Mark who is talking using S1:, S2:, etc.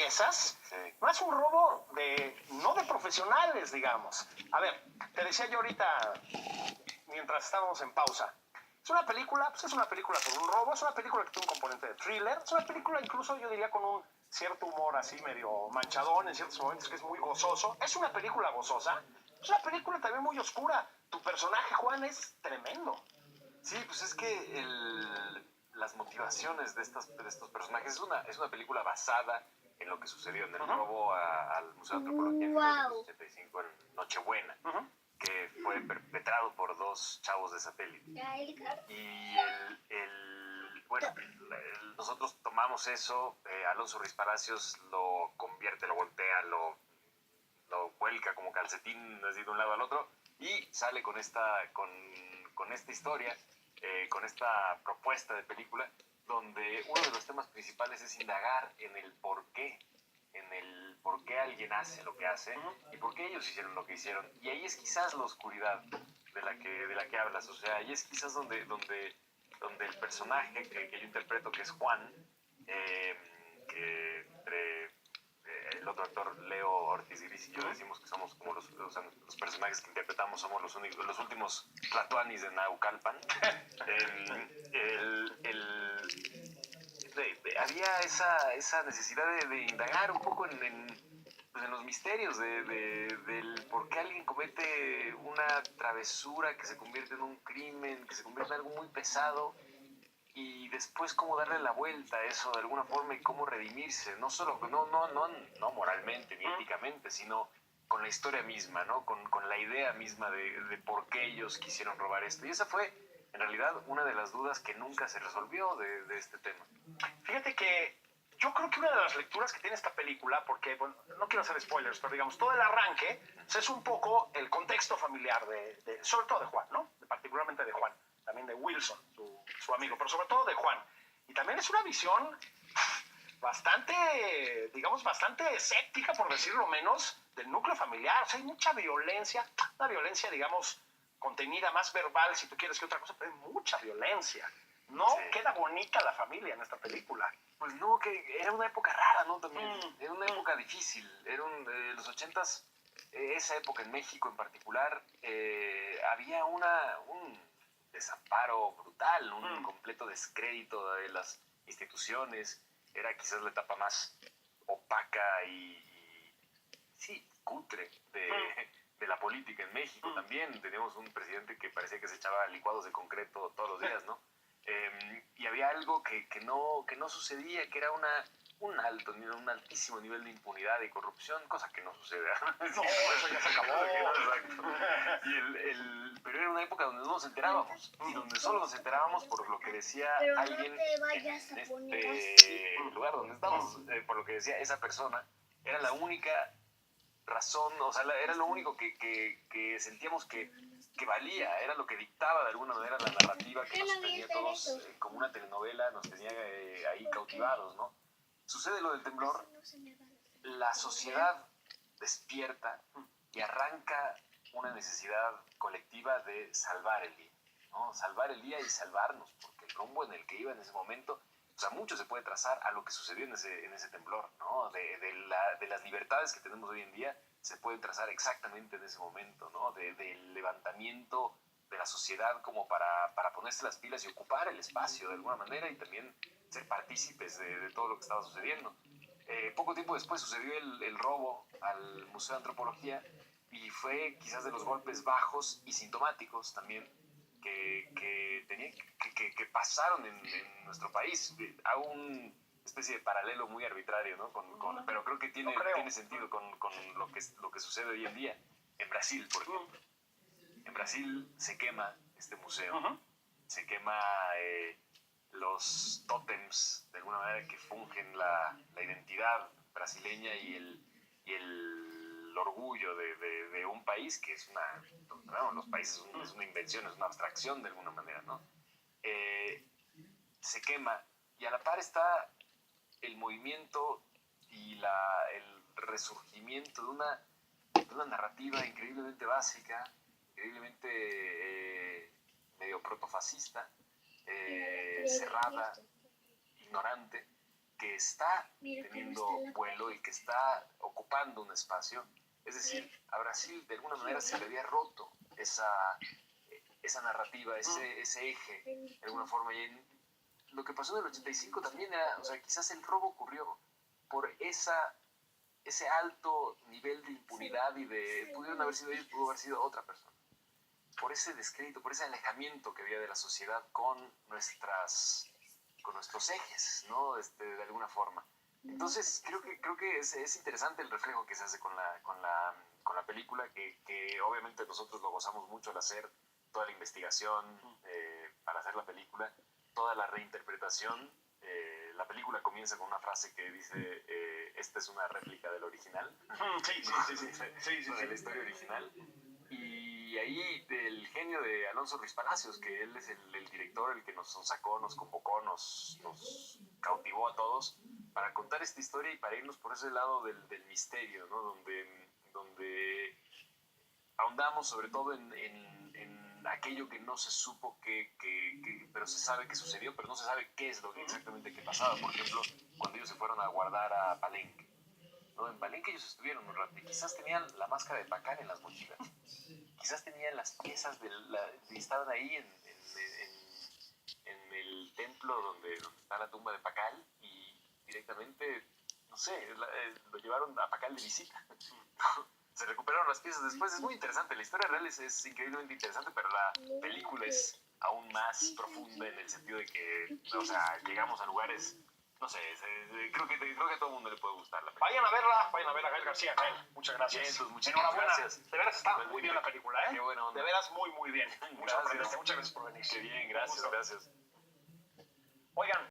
S1: piezas,
S2: Sí.
S1: no es un robo no de profesionales, digamos. A ver, te decía yo ahorita, mientras estábamos en pausa, es una película, pues es una película sobre un robo, es una película que tiene un componente de thriller, es una película incluso yo diría con un cierto humor así medio manchadón en ciertos momentos, que es muy gozoso. Es una película gozosa, es una película también muy oscura. Tu personaje, Juan, es tremendo.
S2: Sí, pues es que las motivaciones de estos personajes es una película basada en lo que sucedió en el robo al Museo de Antropología en 1985 en Nochebuena, que fue perpetrado por dos chavos de satélite. Y bueno, nosotros tomamos eso, Alonso Ruiz Palacios lo convierte, lo voltea, lo vuelca como calcetín así de un lado al otro y sale con esta historia, con esta propuesta de película, donde uno de los temas principales es indagar en el por qué alguien hace lo que hace y por qué ellos hicieron lo que hicieron. Y ahí es quizás la oscuridad de la que hablas, o sea, ahí es quizás donde el personaje que yo interpreto, que es Juan, que entre el otro actor, Leo Ortiz Gris, y yo decimos que somos como los personajes que interpretamos, somos los últimos tlatoanis de Naucalpan. Había esa necesidad de indagar un poco en los misterios del por qué alguien comete una travesura que se convierte en un crimen, que se convierte en algo muy pesado, y después cómo darle la vuelta a eso de alguna forma y cómo redimirse, no solo no moralmente ni éticamente, sino con la historia misma, ¿no? Con la idea misma de por qué ellos quisieron robar esto. Y esa fue, en realidad, una de las dudas que nunca se resolvió de este tema.
S1: Fíjate que yo creo que una de las lecturas que tiene esta película, porque bueno, no quiero hacer spoilers, pero digamos, todo el arranque es un poco el contexto familiar sobre todo de Juan, ¿no? Particularmente de Juan, también de Wilson, su amigo, pero sobre todo de Juan. Y también es una visión bastante, digamos, bastante escéptica, por decirlo menos, del núcleo familiar. O sea, hay mucha violencia, una violencia, digamos, contenida, más verbal, si tú quieres, que otra cosa, pero hay mucha violencia. No queda bonita la familia en esta película.
S2: Pues no, que era una época rara, ¿no? También era una época difícil. Los 80s, esa época en México en particular, había un desamparo brutal, un completo descrédito de las instituciones. Era quizás la etapa más opaca y sí, cutre de la política en México también. Teníamos un presidente que parecía que se echaba licuados de concreto todos los días, ¿no? Y había algo que no sucedía, que era un altísimo nivel de impunidad y corrupción, cosa que no sucede.
S1: No, eso ya se acabó.
S2: Exacto. Pero era una época donde no nos enterábamos, y donde solo nos enterábamos por lo que decía alguien en este lugar donde estamos, por lo que decía esa persona. Era la única razón, o sea, era lo único que sentíamos que valía, era lo que dictaba de alguna manera la narrativa que nos tenía todos como una telenovela, nos tenía ahí cautivados, ¿no? Sucede lo del temblor, la sociedad despierta y arranca una necesidad colectiva de salvar el día, ¿no? Salvar el día y salvarnos, porque el rumbo en el que iba en ese momento, o sea, mucho se puede trazar a lo que sucedió en ese temblor, ¿no? De las libertades que tenemos hoy en día se pueden trazar exactamente en ese momento, ¿no? Del levantamiento de la sociedad como para ponerse las pilas y ocupar el espacio de alguna manera, y también ser partícipes de todo lo que estaba sucediendo. Poco tiempo después sucedió el robo al Museo de Antropología, y fue quizás de los golpes bajos y sintomáticos también que pasaron en nuestro país. Hago una especie de paralelo muy arbitrario, ¿no? Pero creo que tiene sentido con lo que sucede hoy en día. En Brasil, por ejemplo. En Brasil se quema este museo, se quema los tótems, de alguna manera, que fungen la identidad brasileña y el orgullo de un país que es los países es una invención, es una abstracción de alguna manera, ¿no? Se quema, y a la par está el movimiento y el resurgimiento de una narrativa increíblemente básica, increíblemente medio protofascista, cerrada, ignorante, que está teniendo vuelo y que está ocupando un espacio. Es decir, a Brasil de alguna manera se le había roto esa narrativa, ese eje, de alguna forma. Y lo que pasó en el 85 también era, o sea, quizás el robo ocurrió por ese alto nivel de impunidad y pudieron haber sido ellos, pudo haber sido otra persona. Por ese descrédito, por ese alejamiento que había de la sociedad con nuestros ejes, ¿no? De alguna forma. Entonces, creo que es interesante el reflejo que se hace con la película, que obviamente nosotros lo gozamos mucho al hacer toda la investigación para hacer la película, toda la reinterpretación. La película comienza con una frase que dice, esta es una réplica del original.
S1: Sí.
S2: De la historia original. Y ahí el genio de Alonso Ruiz Palacios, que él es el director, el que nos sacó, nos convocó, nos cautivó a todos para contar esta historia y para irnos por ese lado del misterio, ¿no? Donde ahondamos sobre todo en aquello que no se supo pero se sabe que sucedió, pero no se sabe qué es lo que exactamente que pasaba. Por ejemplo, cuando ellos se fueron a guardar a Palenque, ¿no? En Palenque ellos estuvieron un rato y quizás tenían la máscara de Pacal en las mochilas, quizás tenían las piezas y estaban ahí en el templo donde está la tumba de Pacal y directamente, no sé, lo llevaron a Pacal de visita. Se recuperaron las piezas después. Es muy interesante, la historia real es increíblemente interesante, pero la película es aún más profunda en el sentido de que, o sea, llegamos a lugares, no sé, creo que a todo el mundo le puede gustar la película.
S1: Vayan a ver a Gael García. Gael, muchas gracias.
S2: Bien, pues muchísimas
S1: Enhorabuena.
S2: gracias.
S1: De veras está muy bien la película, ¿eh?
S2: Qué buena onda.
S1: De veras muy bien. Muchas
S2: Gracias.
S1: gracias por venir.
S2: Qué bien, gracias.
S1: Oigan.